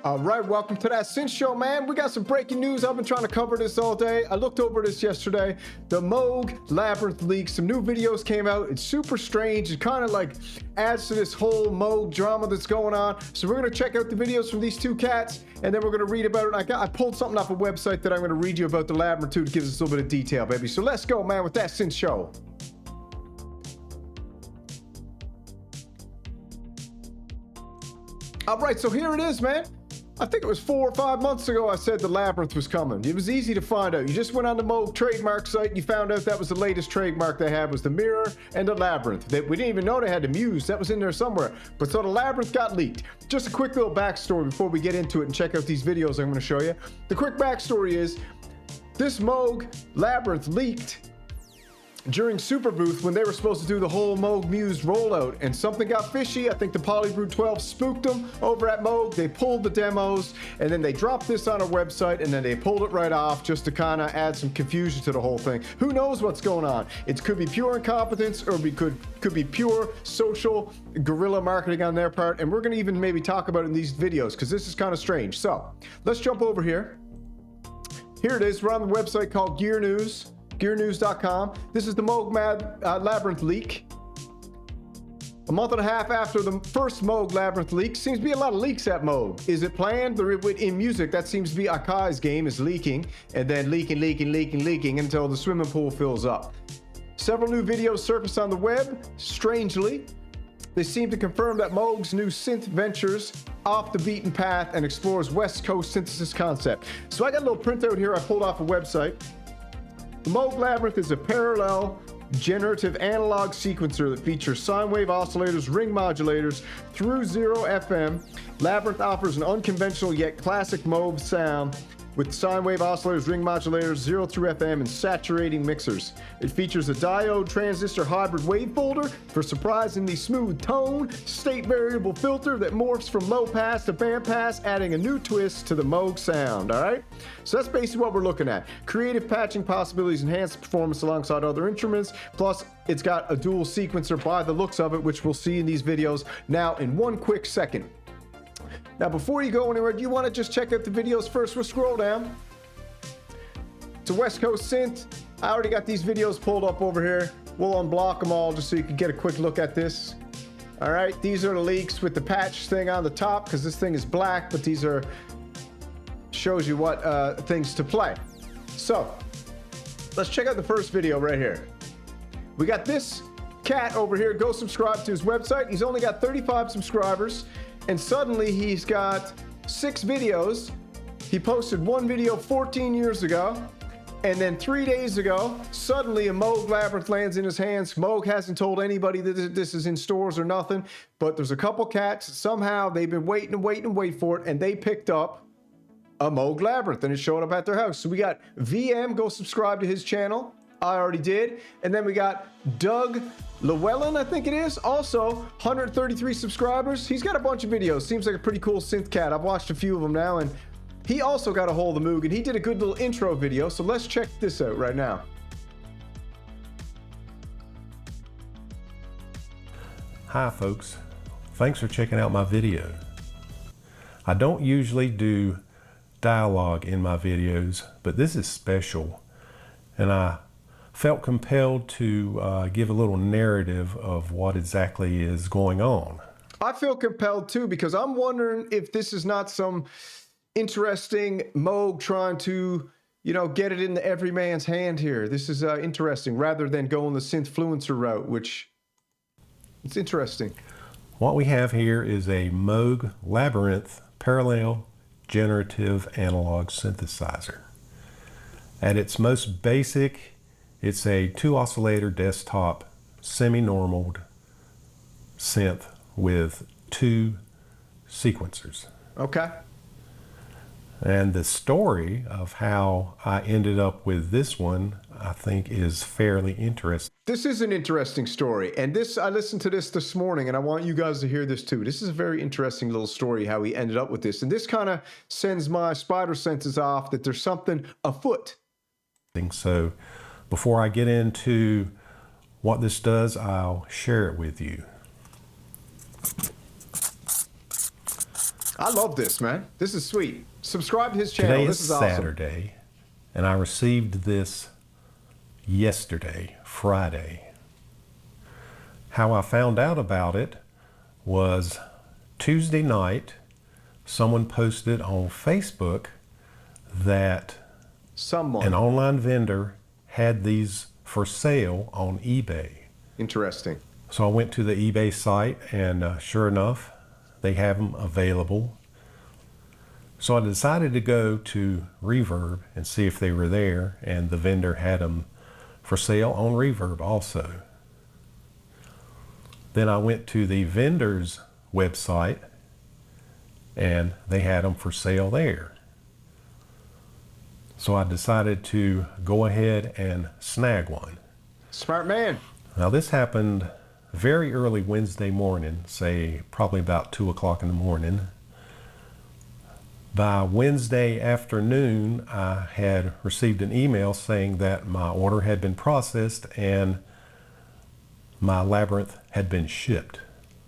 All right, welcome to that Synth Show, man. We got some breaking news. I've been trying to cover this all day. I looked over this yesterday. The Moog Labyrinth leak. Some new videos came out. It's super strange. It kind of like adds to this whole Moog drama that's going on. So we're going to check out the videos from these two cats, and then we're going to read about it. I pulled something off a website that I'm going to read you about the Labyrinth too to give us a little bit of detail, baby. So let's go, man, with that Synth Show. All right, so here it is, man. I think it was 4 or 5 months ago I said the Labyrinth was coming. It was easy to find out. You just went on the Moog trademark site and you found out that was the latest trademark they had was the Mirror and the Labyrinth. We didn't even know they had the Muse. That was in there somewhere. But so the Labyrinth got leaked. Just a quick little backstory before we get into it and check out these videos I'm going to show you. The quick backstory is this Moog Labyrinth leaked during Super Booth when they were supposed to do the whole Moog Muse rollout, and something got fishy. I think the Polybrew 12 spooked them over at Moog. They pulled the demos and then they dropped this on a website and then they pulled it right off just to kind of add some confusion to the whole thing. Who knows what's going on? It could be pure incompetence or could be pure social guerrilla marketing on their part, and we're going to even maybe talk about it in these videos because this is kind of strange. So let's jump over here. Here it is. We're on the website called Gear News. GearNews.com. This is the Moog Labyrinth leak. A month and a half after the first Moog Labyrinth leak. Seems to be a lot of leaks at Moog. Is it planned? In music, that seems to be Akai's game, is leaking, and then leaking until the swimming pool fills up. Several new videos surfaced on the web. Strangely, they seem to confirm that Moog's new synth ventures off the beaten path and explores West Coast synthesis concept. So I got a little printout here I pulled off a website. The Moog Labyrinth is a parallel generative analog sequencer that features sine wave oscillators, ring modulators through 0 FM. Labyrinth offers an unconventional yet classic Moog sound with sine wave oscillators, ring modulators, 0 through FM, and saturating mixers. It features a diode transistor hybrid wave folder for surprisingly smooth tone, state variable filter that morphs from low pass to band pass, adding a new twist to the Moog sound, all right? So that's basically what we're looking at. Creative patching possibilities enhance performance alongside other instruments, plus it's got a dual sequencer by the looks of it, which we'll see in these videos now in one quick second. Now, before you go anywhere, do you want to just check out the videos first? We'll scroll down to West Coast Synth. I already got these videos pulled up over here. We'll unblock them all just so you can get a quick look at this. All right, these are the leaks with the patch thing on the top because this thing is black, but these are shows you what things to play. So let's check out the first video right here. We got this cat over here. Go subscribe to his website. He's only got 35 subscribers. And suddenly he's got 6 videos. He posted one video 14 years ago. And then 3 days ago, suddenly a Moog Labyrinth lands in his hands. Moog hasn't told anybody that this is in stores or nothing. But there's a couple cats. Somehow they've been waiting for it. And they picked up a Moog Labyrinth. And it showed up at their house. So we got VM. Go subscribe to his channel. I already did. And then we got Doug Llewellyn, I think it is. Also, 133 subscribers. He's got a bunch of videos. Seems like a pretty cool synth cat. I've watched a few of them now, and he also got a hold of the Moog, and he did a good little intro video. So let's check this out right now. Hi, folks. Thanks for checking out my video. I don't usually do dialogue in my videos, but this is special, and I felt compelled to give a little narrative of what exactly is going on. I feel compelled too, because I'm wondering if this is not some interesting Moog trying to, you know, get it into every man's hand here. This is interesting, rather than going the synthfluencer route, which it's interesting. What we have here is a Moog Labyrinth parallel generative analog synthesizer. At its most basic, it's a 2 oscillator desktop semi-normaled synth with 2 sequencers. Okay. And the story of how I ended up with this one, I think, is fairly interesting. This is an interesting story, and I listened to this morning, and I want you guys to hear this too. This is a very interesting little story how he ended up with this, and this kind of sends my spider senses off that there's something afoot. So before I get into what this does, I'll share it with you. I love this, man. This is sweet. Subscribe to his channel. Today This is is awesome. Saturday, and I received this yesterday, Friday. How I found out about it was Tuesday night. Someone posted on Facebook that an online vendor had these for sale on eBay. Interesting. So I went to the eBay site, and sure enough, they have them available. So I decided to go to Reverb and see if they were there, and the vendor had them for sale on Reverb also. Then I went to the vendor's website, and they had them for sale there. So I decided to go ahead and snag one. Smart man. Now this happened very early Wednesday morning, say probably about 2 o'clock in the morning. By Wednesday afternoon, I had received an email saying that my order had been processed and my Labyrinth had been shipped.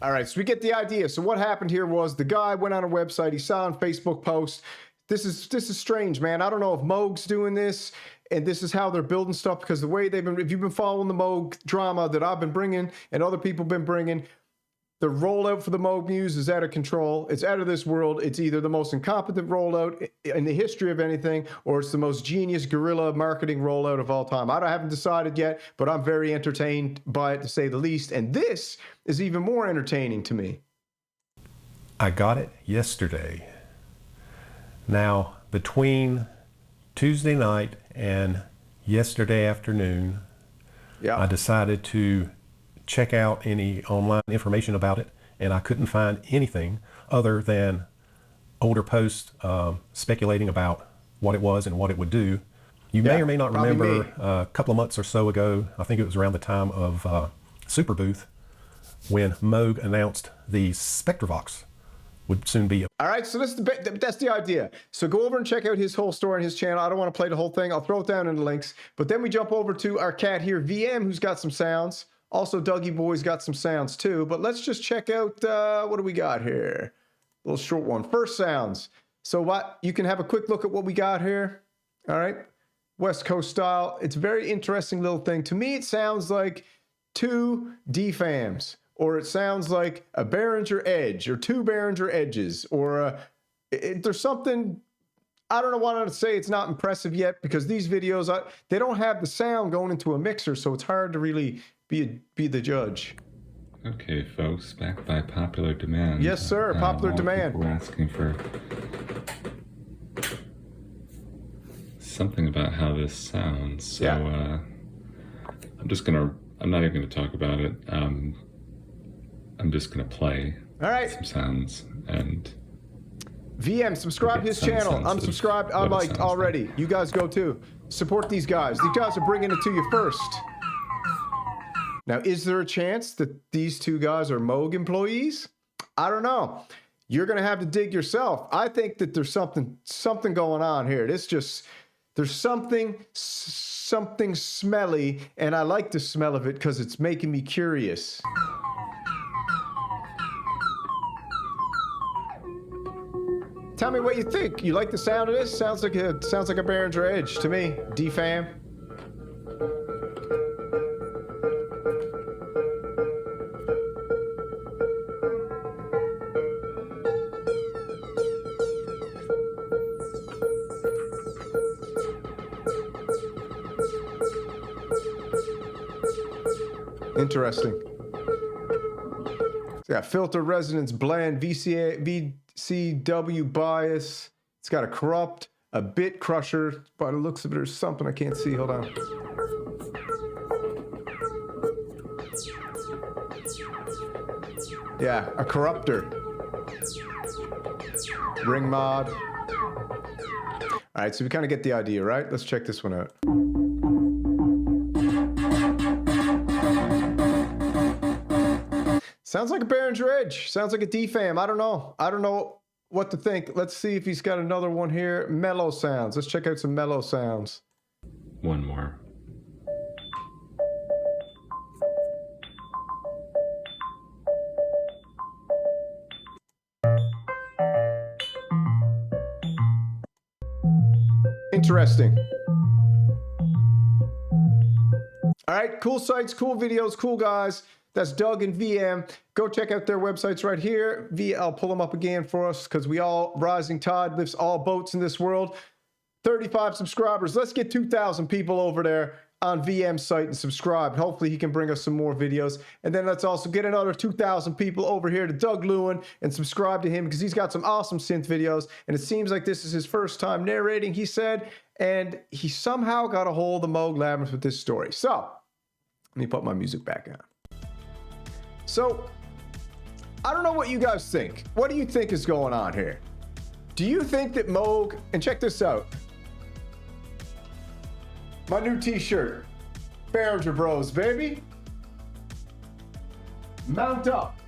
All right, so we get the idea. So what happened here was the guy went on a website, he saw a Facebook post. This is strange, man. I don't know if Moog's doing this and this is how they're building stuff, because the way they've been, if you've been following the Moog drama that I've been bringing and other people have been bringing, the rollout for the Moog Muse is out of control. It's out of this world. It's either the most incompetent rollout in the history of anything, or it's the most genius guerrilla marketing rollout of all time. I haven't decided yet, but I'm very entertained by it, to say the least. And this is even more entertaining to me. I got it yesterday. Now, between Tuesday night and yesterday afternoon, I decided to check out any online information about it, and I couldn't find anything other than older posts speculating about what it was and what it would do. You may or may not remember a couple of months or so ago, I think it was around the time of Super Booth, when Moog announced the Spectravox would soon be. All right, so that's the idea. So go over and check out his whole story on his channel. I don't want to play the whole thing. I'll throw it down in the links. But then we jump over to our cat here, VM, who's got some sounds. Also, Dougie Boy's got some sounds too. But let's just check out, what do we got here? A little short one. First sounds. So what, you can have a quick look at what we got here. All right. West Coast style. It's a very interesting little thing. To me, it sounds like two DFAMs. Or it sounds like a Behringer Edge, or two Behringer Edges, or there's something, I don't know what to say. It's not impressive yet, because these videos, they don't have the sound going into a mixer, so it's hard to really be the judge. Okay, folks, back by popular demand. Yes, sir, popular demand. We're asking for something about how this sounds. So I'm not even gonna talk about it. I'm just gonna play some sounds, and VM, subscribe to his channel. I'm subscribed. I'm liked already. Like. You guys go too. Support these guys. These guys are bringing it to you first. Now, is there a chance that these two guys are Moog employees? I don't know. You're gonna have to dig yourself. I think that there's something going on here. There's something smelly, and I like the smell of it because it's making me curious. Tell me what you think. You like the sound of this? Sounds like a Behringer Edge to me. DFAM. Interesting. It's got filter resonance blend, VCW bias. It's got a corrupt, a bit crusher. By the looks of it, there's something I can't see. Hold on. Yeah, a corrupter. Ring mod. All right, so we kind of get the idea, right? Let's check this one out. Sounds like a Behringer Edge. Sounds like a DFAM. I don't know. I don't know what to think. Let's see if he's got another one here. Mellow sounds. Let's check out some mellow sounds. One more. Interesting. All right, cool sites, cool videos, cool guys. That's Doug and VM. Go check out their websites right here. I'll pull them up again for us because rising tide lifts all boats in this world. 35 subscribers. Let's get 2,000 people over there on VM's site and subscribe. Hopefully he can bring us some more videos. And then let's also get another 2,000 people over here to Doug Lewin and subscribe to him because he's got some awesome synth videos. And it seems like this is his first time narrating, he said. And he somehow got a hold of the Moog Labyrinth with this story. So, let me put my music back on. So, I don't know what you guys think. What do you think is going on here? Do you think that Moog, and check this out. My new t-shirt, Behringer Bros, baby. Mount up.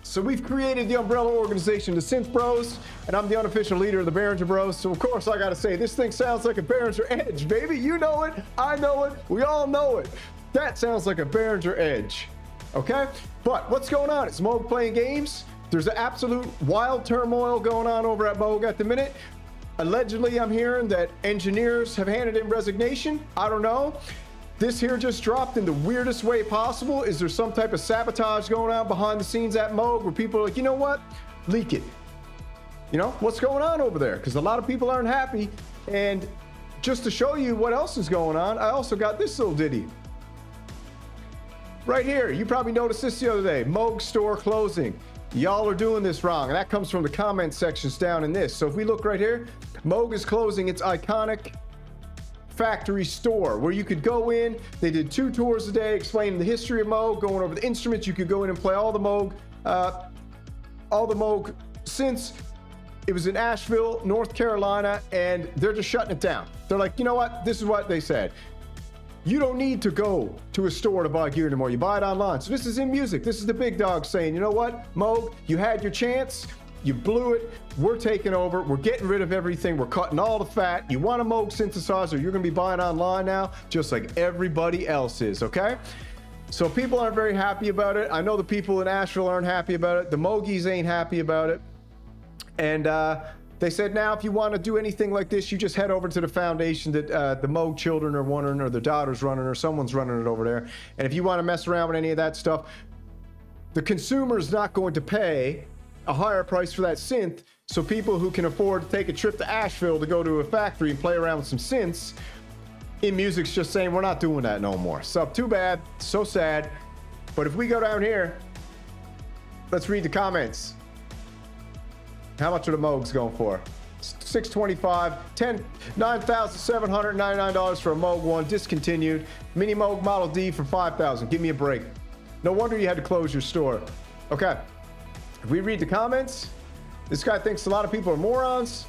So we've created the umbrella organization, the Synth Bros, and I'm the unofficial leader of the Behringer Bros. So of course I gotta say, this thing sounds like a Behringer Edge, baby. You know it, I know it, we all know it. That sounds like a Behringer Edge, okay? But what's going on? Is Moog playing games? There's an absolute wild turmoil going on over at Moog at the minute. Allegedly, I'm hearing that engineers have handed in resignation. I don't know. This here just dropped in the weirdest way possible. Is there some type of sabotage going on behind the scenes at Moog where people are like, you know what? Leak it. You know, what's going on over there? Because a lot of people aren't happy. And just to show you what else is going on, I also got this little ditty. Right here, you probably noticed this the other day. Moog store closing. Y'all are doing this wrong. And that comes from the comment sections down in this. So if we look right here, Moog is closing its iconic factory store where you could go in. They did 2 tours a day explaining the history of Moog, going over the instruments. You could go in and play all the Moog synths. It was in Asheville, North Carolina, and they're just shutting it down. They're like, you know what? This is what they said. You don't need to go to a store to buy gear anymore. You buy it online. So this is in music. This is the big dog saying, you know what, Moog, you had your chance. You blew it. We're taking over. We're getting rid of everything. We're cutting all the fat. You want a Moog synthesizer, you're going to be buying online now, just like everybody else is, okay? So people aren't very happy about it. I know the people in Asheville aren't happy about it. The Moogies ain't happy about it. And they said now if you want to do anything like this, you just head over to the foundation that the Moog children are running, or their daughter's running, or someone's running it over there. And if you want to mess around with any of that stuff, the consumer is not going to pay a higher price for that synth. So people who can afford to take a trip to Asheville to go to a factory and play around with some synths, in music's just saying we're not doing that no more. So too bad, so sad. But if we go down here, let's read the comments. How much are the Moogs going for? $625, $9,799 for a Moog 1, discontinued. Mini Moog Model D for $5,000. Give me a break. No wonder you had to close your store. Okay, if we read the comments, this guy thinks a lot of people are morons.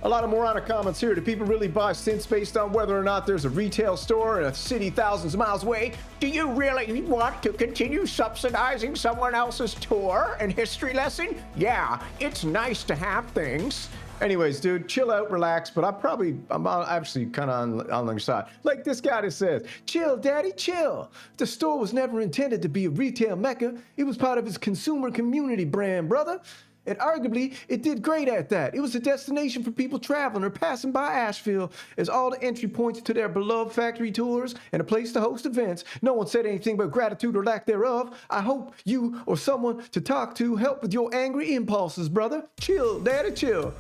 A lot of moronic comments here. Do people really buy synths based on whether or not there's a retail store in a city thousands of miles away? Do you really want to continue subsidizing someone else's tour and history lesson? Yeah, it's nice to have things. Anyways, dude, chill out, relax, but I'm actually kind of on your side. Like this guy that says, chill, daddy, chill. The store was never intended to be a retail mecca. It was part of his consumer community brand, brother. And arguably, it did great at that. It was a destination for people traveling or passing by Asheville as all the entry points to their beloved factory tours and a place to host events. No one said anything about gratitude or lack thereof. I hope you or someone to talk to help with your angry impulses, brother. Chill, daddy, chill.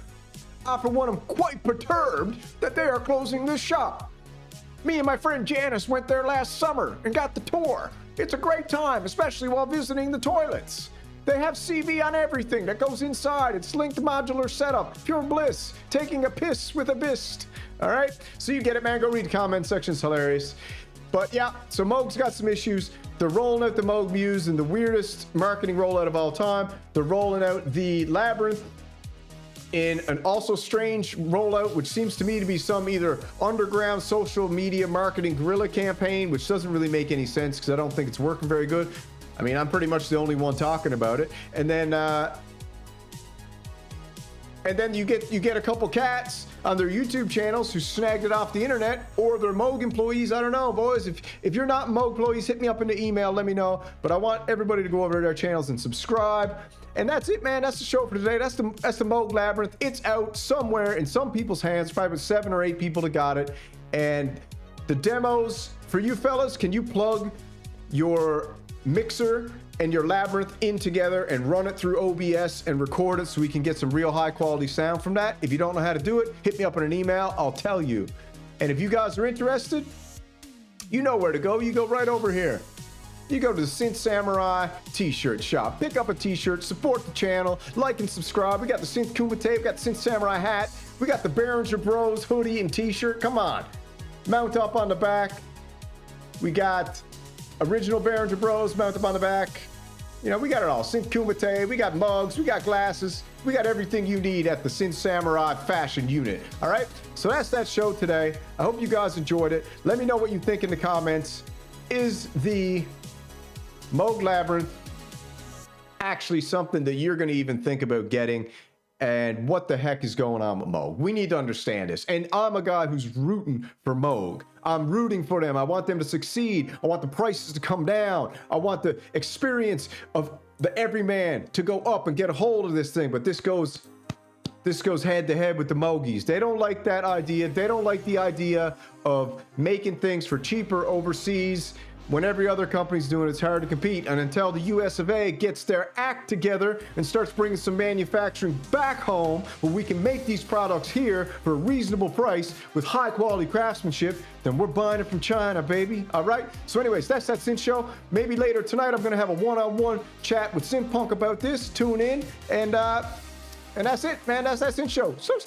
I, for one, am quite perturbed that they are closing this shop. Me and my friend Janice went there last summer and got the tour. It's a great time, especially while visiting the toilets. They have CV on everything that goes inside. It's linked modular setup, pure bliss, taking a piss with a bist. All right, so you get it, man. Go read the comment section. It's hilarious. But yeah, so Moog's got some issues. They're rolling out the Moog Muse in the weirdest marketing rollout of all time. They're rolling out the Labyrinth in an also strange rollout, which seems to me to be some either underground social media marketing guerrilla campaign, which doesn't really make any sense because I don't think it's working very good. I mean, I'm pretty much the only one talking about it. And then And then you get a couple cats on their YouTube channels who snagged it off the internet, or they're Moog employees. I don't know, boys. If you're not Moog employees, hit me up in the email, let me know. But I want everybody to go over to their channels and subscribe. And that's it, man. That's the show for today. That's the Moog Labyrinth. It's out somewhere in some people's hands, probably 7 or 8 people that got it. And the demos for you fellas, can you plug your mixer and your Labyrinth in together and run it through OBS and record it so we can get some real high quality sound from that? If you don't know how to do it, hit me up in an email, I'll tell you. And if you guys are interested, you know where to go. You go right over here. You go to the Synth Samurai t-shirt shop, pick up a t-shirt, support the channel, like and subscribe. We got the Synth Kumite, we got the Synth Samurai hat, we got the Behringer Bros hoodie and t-shirt. Come on, mount up on the back. We got original Behringer Bros mount up on the back. You know, we got it all. Synth Kumite, we got mugs, we got glasses, we got everything you need at the Synth Samurai fashion unit. All right, so that's that show today. I hope you guys enjoyed it. Let me know what you think in the comments. Is the Moog Labyrinth actually something that you're going to even think about getting? And what the heck is going on with Moog? We need to understand this. And I'm a guy who's rooting for Moog. I'm rooting for them. I want them to succeed. I want the prices to come down. I want the experience of the everyman to go up and get a hold of this thing. But this goes head to head with the Moogies. They don't like that idea. They don't like the idea of making things for cheaper overseas. When every other company's doing it, it's hard to compete. And until the US of A gets their act together and starts bringing some manufacturing back home where we can make these products here for a reasonable price with high quality craftsmanship, then we're buying it from China, baby. All right? So anyways, that's that Synth Show. Maybe later tonight I'm gonna have a one-on-one chat with Synth Punk about this. Tune in. And that's it, man. That's that Synth Show. So